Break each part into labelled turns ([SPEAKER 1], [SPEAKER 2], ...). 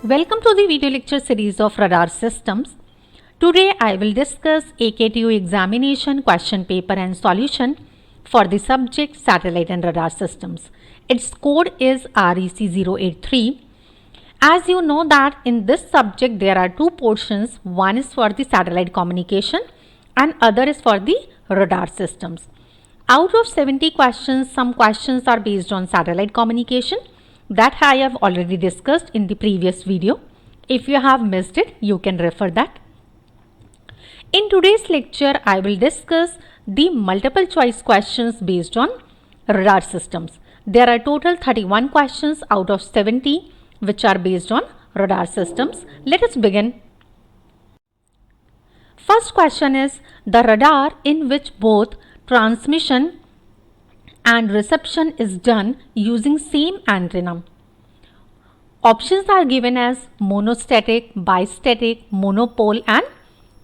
[SPEAKER 1] Welcome to the video lecture series of radar systems. Today I will discuss AKTU examination question paper and solution for the subject satellite and radar systems. Its code is REC083. As you know that in this subject there are two portions. One is for the satellite communication and other is for the radar systems. Out of 70 questions, some questions are based on satellite communication that I have already discussed in the previous video. If you have missed it, you can refer that. In today's lecture, I will discuss the multiple choice questions based on radar systems. There are total 31 questions out of 70 which are based on radar systems. Let us begin. First question is the radar in which both transmission and reception is done using same antenna. Options are given as monostatic, bistatic, monopole and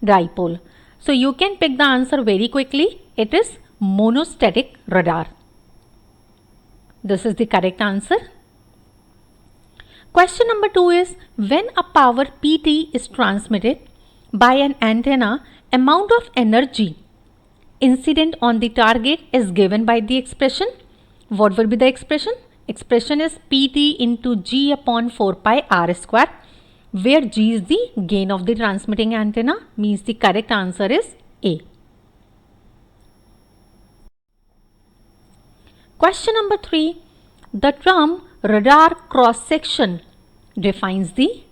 [SPEAKER 1] dipole. So you can pick the answer very quickly. It is monostatic radar. This is the correct answer. Question number 2 is when a power PT is transmitted by an antenna, amount of energy incident on the target is given by the expression. What will be the expression? Expression is PT into G upon 4 pi R square, where G is the gain of the transmitting antenna, means the correct answer is A. Question number 3. The term radar cross section defines the,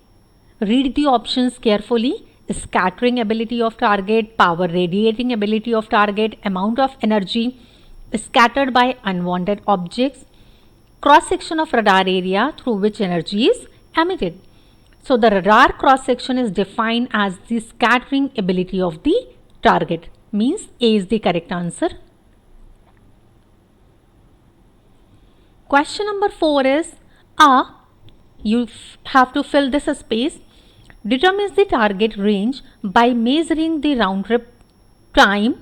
[SPEAKER 1] read the options carefully, scattering ability of target, power radiating ability of target, amount of energy scattered by unwanted objects, cross section of radar area through which energy is emitted. So the radar cross section is defined as the scattering ability of the target, means A is the correct answer. Question number 4 is you have to fill this space. Determines the target range by measuring the round trip time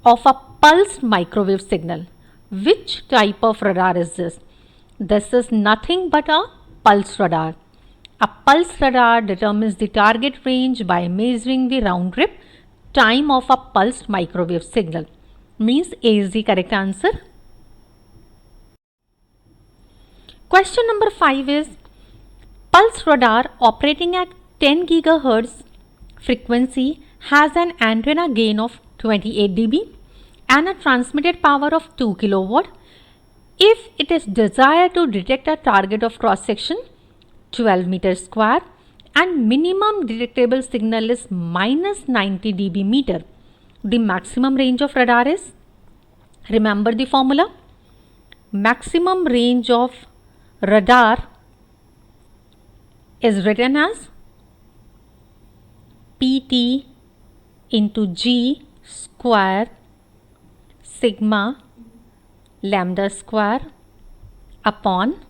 [SPEAKER 1] of a pulsed microwave signal. Which type of radar is this? This is nothing but a pulse radar. A pulse radar determines the target range by measuring the round trip time of a pulsed microwave signal. Means A is the correct answer. Question number 5 is pulse radar operating at 10 GHz frequency has an antenna gain of 28 dB and a transmitted power of 2 kW. If it is desired to detect a target of cross section 12 meters square and minimum detectable signal is minus 90 dB meter, the maximum range of radar is, remember the formula, maximum range of radar is written as PT into G square sigma lambda square upon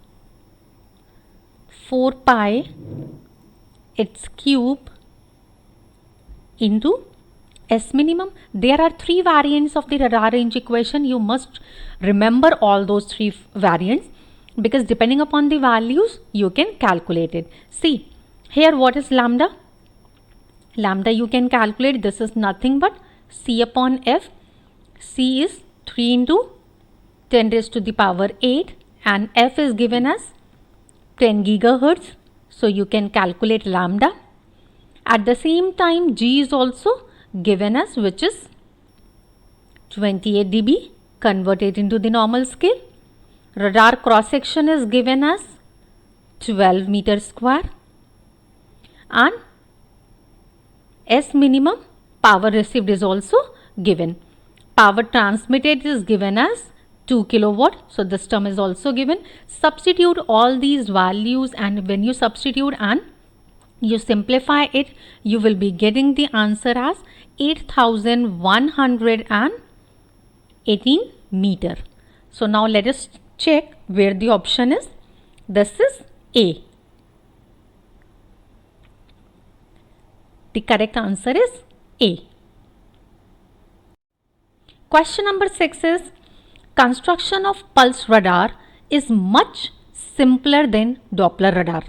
[SPEAKER 1] 4 pi its cube into S minimum. There are 3 variants of the radar range equation. You must remember all those 3 variants because depending upon the values you can calculate it. See here, what is lambda? Lambda you can calculate, this is nothing but C upon F. C is 3 into 10 raised to the power 8 and F is given as 10 GHz. So you can calculate lambda. At the same time G is also given as, which is 28 dB, converted into the normal scale. Radar cross section is given as 12 meters square and S minimum power received is also given. Power transmitted is given as 2 kW. So this term is also given. Substitute all these values and when you substitute and you simplify it, you will be getting the answer as 8118 meter. So now let us check where the option is. This is A. The correct answer is A. Question number 6 is construction of pulse radar is much simpler than Doppler radar.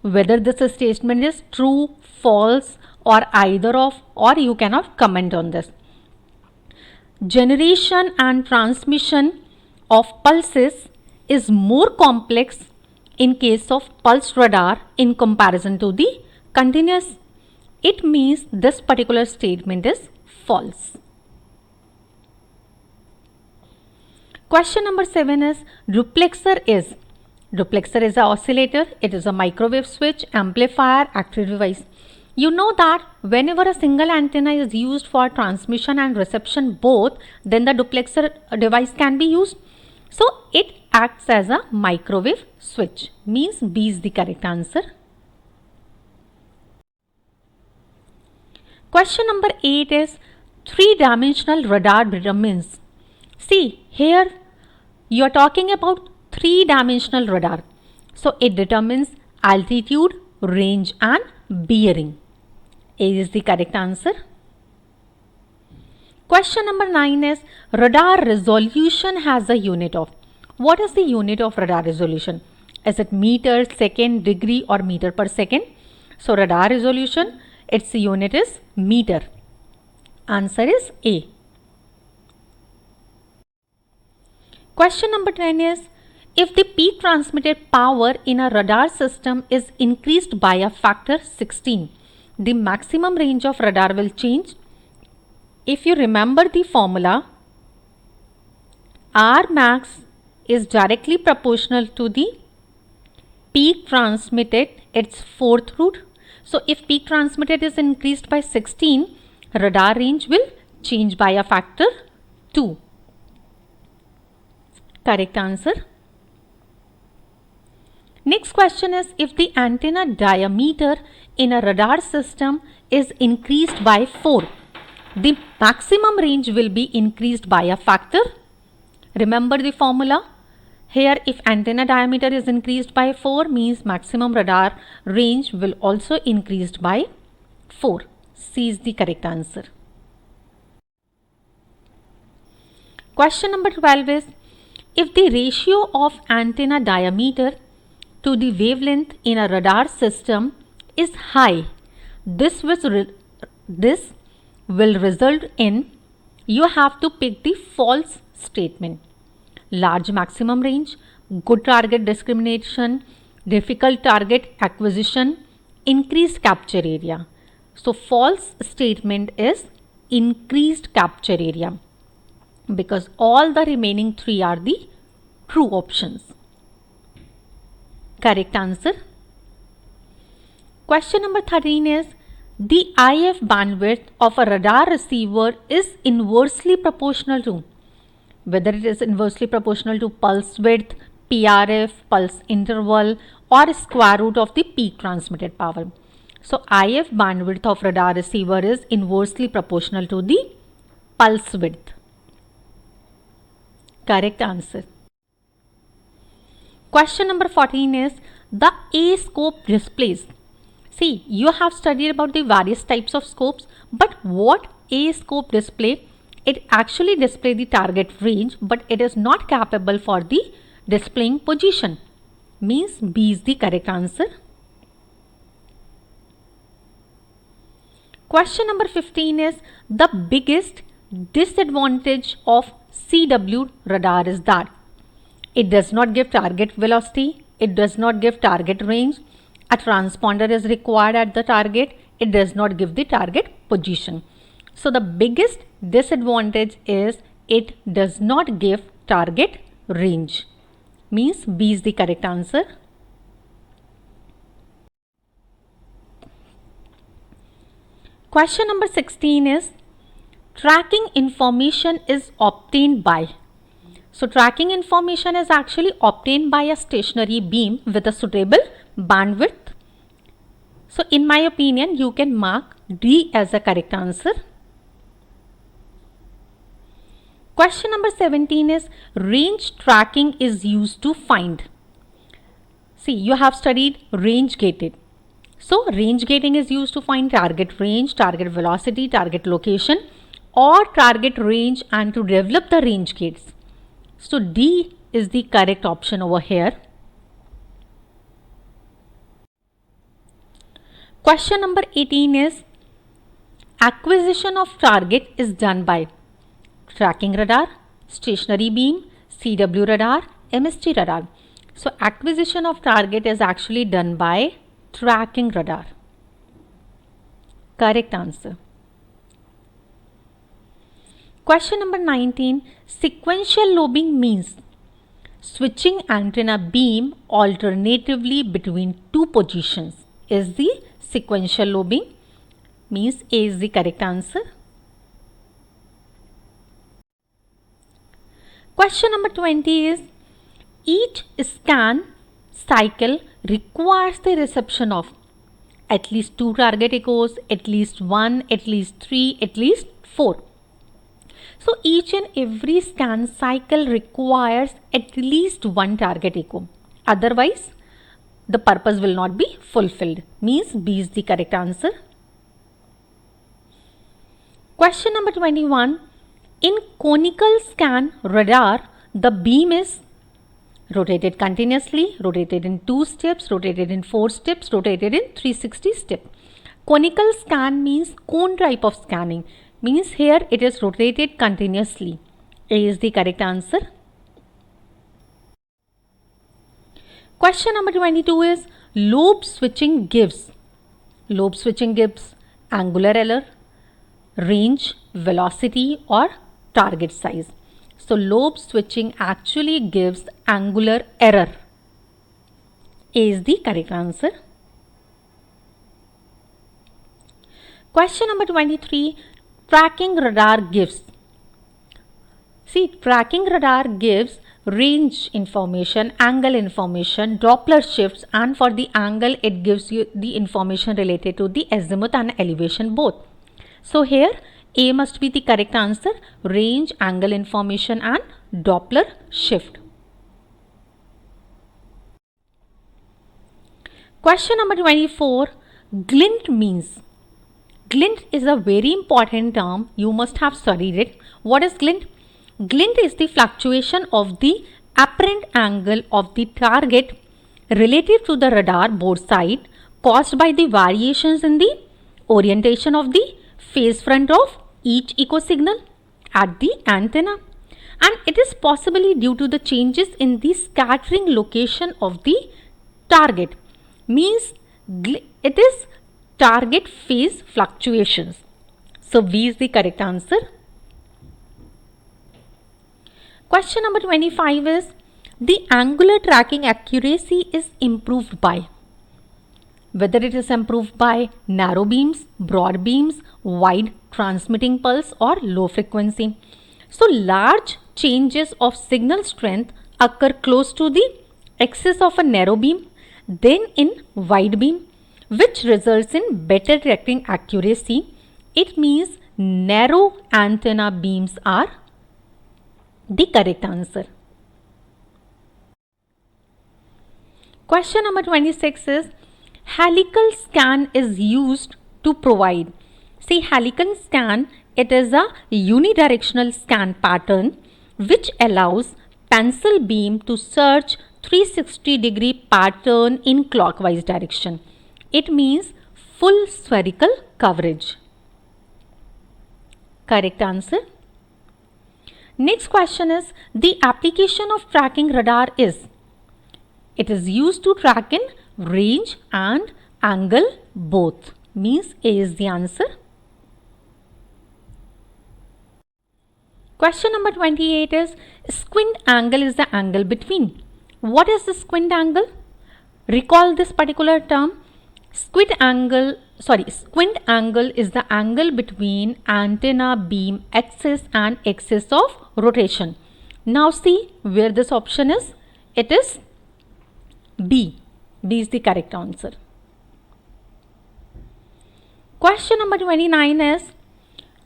[SPEAKER 1] whether this statement is true, false, or either of, or you cannot comment on this. Generation and transmission of pulses is more complex in case of pulse radar in comparison to the continuous. It means this particular statement is false. Question number 7 is duplexer is an oscillator, it is a microwave switch, amplifier, active device. You know that whenever a single antenna is used for transmission and reception both, then the duplexer device can be used. So it acts as a microwave switch, means B is the correct answer. Question number 8 is three-dimensional radar determines. See, here you are talking about three-dimensional radar. So it determines altitude, range and bearing. A is the correct answer. Question number 9 is radar resolution has a unit of. What is the unit of radar resolution? Is it meter, second, degree or meter per second? So radar resolution, its unit is meter. Answer is A. Question number 10 is if the peak transmitted power in a radar system is increased by a factor 16, the maximum range of radar will change. If you remember the formula, R max is directly proportional to the peak transmitted, its fourth root. So if peak transmitted is increased by 16, radar range will change by a factor 2. Correct answer. Next question is if the antenna diameter in a radar system is increased by 4, the maximum range will be increased by a factor. Remember the formula? Here if antenna diameter is increased by 4 means maximum radar range will also increased by 4. C is the correct answer. Question number 12 is if the ratio of antenna diameter to the wavelength in a radar system is high, this will result in, you have to pick the false statement. Large maximum range, good target discrimination, difficult target acquisition, increased capture area. So false statement is increased capture area because all the remaining 3 are the true options. Correct answer. Question number 13 is the IF bandwidth of a radar receiver is inversely proportional to, whether it is inversely proportional to pulse width, PRF, pulse interval or square root of the peak transmitted power. So IF bandwidth of radar receiver is inversely proportional to the pulse width. Correct answer. Question number 14 is the A scope displays. See, you have studied about the various types of scopes, but what A scope display? It actually displays the target range, but it is not capable for the displaying position. Means B is the correct answer. Question number 15 is the biggest disadvantage of CW radar is that it does not give target velocity, it does not give target range, a transponder is required at the target, it does not give the target position. So the biggest disadvantage is it does not give target range. Means B is the correct answer. Question number 16 is tracking information is obtained by. So tracking information is actually obtained by a stationary beam with a suitable bandwidth. So in my opinion, you can mark D as a correct answer. Question number 17 is range tracking is used to find. See, you have studied range gated. So range gating is used to find target range, target velocity, target location or target range and to develop the range gates. So D is the correct option over here. Question number 18 is acquisition of target is done by tracking radar, stationary beam, CW radar, MST radar. So acquisition of target is actually done by tracking radar. Correct answer. Question number 19. Sequential lobing means switching antenna beam alternatively between two positions is the sequential lobing. Means A is the correct answer. Question number 20 is each scan cycle requires the reception of at least 2 target echoes, at least 1, at least 3, at least 4. So each and every scan cycle requires at least 1 target echo. Otherwise, the purpose will not be fulfilled. Means B is the correct answer. Question number 21. In conical scan radar, the beam is rotated continuously, rotated in 2 steps, rotated in 4 steps, rotated in 360 steps. Conical scan means cone type of scanning. Means here it is rotated continuously. A is the correct answer. Question number 22 is lobe switching gives angular error, range, velocity or target size. So lobe switching actually gives angular error. A is the correct answer. Question number 23. Tracking radar gives. See, tracking radar gives range information, angle information, Doppler shifts, and for the angle it gives you the information related to the azimuth and elevation both. So here A must be the correct answer, range, angle information and Doppler shift. Question number 24. Glint means. Glint is a very important term. You must have studied it. What is glint? Glint is the fluctuation of the apparent angle of the target relative to the radar bore side caused by the variations in the orientation of the phase front of each echo signal at the antenna, and it is possibly due to the changes in the scattering location of the target. Means it is target phase fluctuations. So B is the correct answer. Question number 25 is the angular tracking accuracy is improved by. Whether it is improved by narrow beams, broad beams, wide transmitting pulse or low frequency. So large changes of signal strength occur close to the axis of a narrow beam, then in wide beam, which results in better tracking accuracy. It means narrow antenna beams are the correct answer. Question number 26 is helical scan is used to provide. See, helical scan, it is a unidirectional scan pattern which allows pencil beam to search 360-degree pattern in clockwise direction. It means full spherical coverage. Correct answer. Next question is the application of tracking radar is. It is used to track in range and angle both. Means A is the answer. Question number 28 is squint angle is the angle between. What is the squint angle? Recall this particular term. Squint angle is the angle between antenna beam axis and axis of rotation. Now see where this option is. It is B. B is the correct answer. Question number 29 is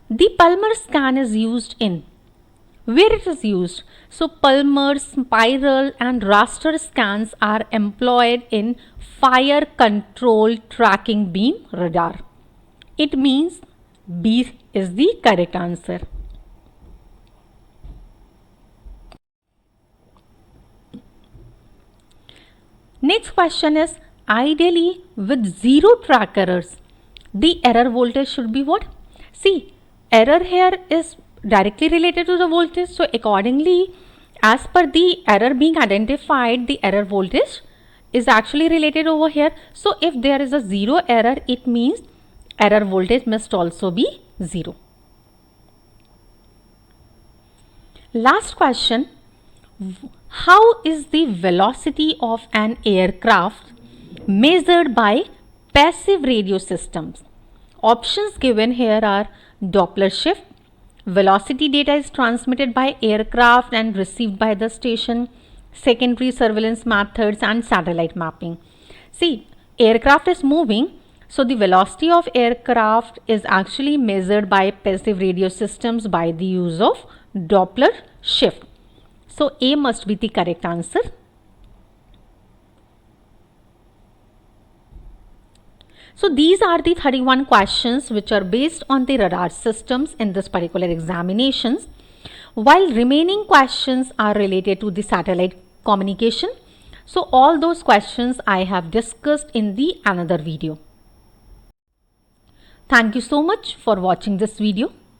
[SPEAKER 1] the Palmer scan is used in. Where it is used? So Palmer, spiral and raster scans are employed in fire control tracking beam radar. It means B is the correct answer. Next question is ideally with zero track errors, the error voltage should be what? See, error here is directly related to the voltage. So accordingly, as per the error being identified, the error voltage is actually related over here. So if there is a zero error, it means error voltage must also be zero. Last question. How is the velocity of an aircraft measured by passive radio systems? Options given here are Doppler shift, velocity data is transmitted by aircraft and received by the station, secondary surveillance methods, and satellite mapping. See, aircraft is moving, so the velocity of aircraft is actually measured by passive radio systems by the use of Doppler shift. So A must be the correct answer. So these are the 31 questions which are based on the radar systems in this particular examinations, while remaining questions are related to the satellite communication. So all those questions I have discussed in the another video. Thank you so much for watching this video.